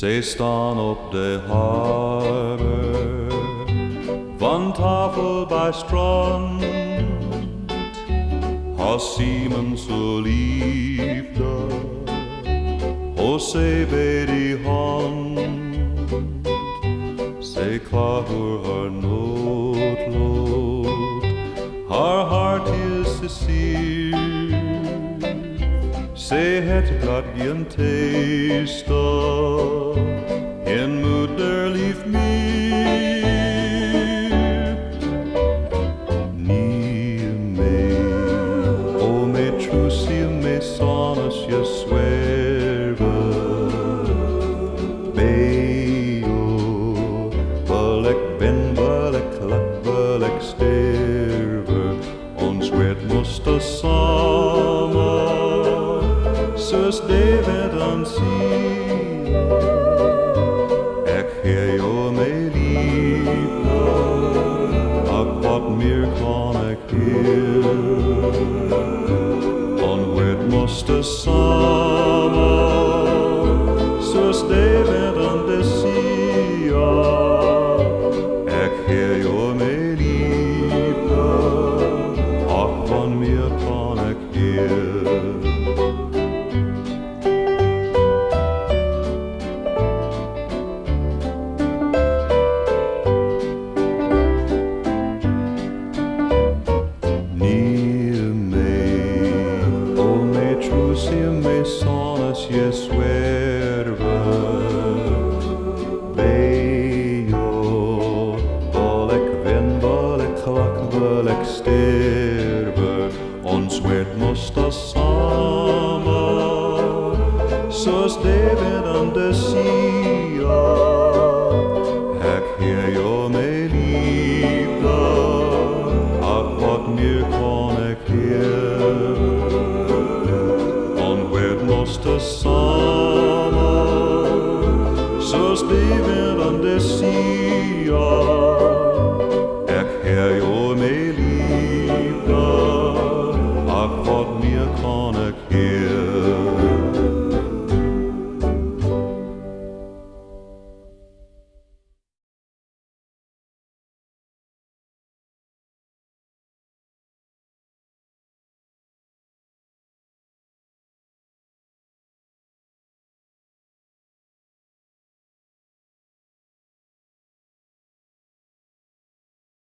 Zij staan op de harbor van tafel bij strand. Har Simon så liefde och sig ved i hand. Zij klager har nåtlåt, har hart til Cecil. Zij het glad gen testa en moderliv mild. Nye mig og med trussiv med sånnes jeg sverver. Bejo, velek ben, velek lak, velek sterver. Ons werd moster samen, søs det ved han sige. Ek her jo med livet, ak wat meer kan ek her. On werd moster samen, søs det ved han det sige. Ek her jo med livet, ak wat meer kan ek her. Trussiv med sånnes jeg sverver. Bejo, velek ven, velek klak, velek sterver. Ons werd moster samen, søs det ved han det sige. Ek her jo med livet, ak wat meer kan ek her. Moster samen, søs det ved han det sige. Ek her jo med livet, ak wat meer kan ek her.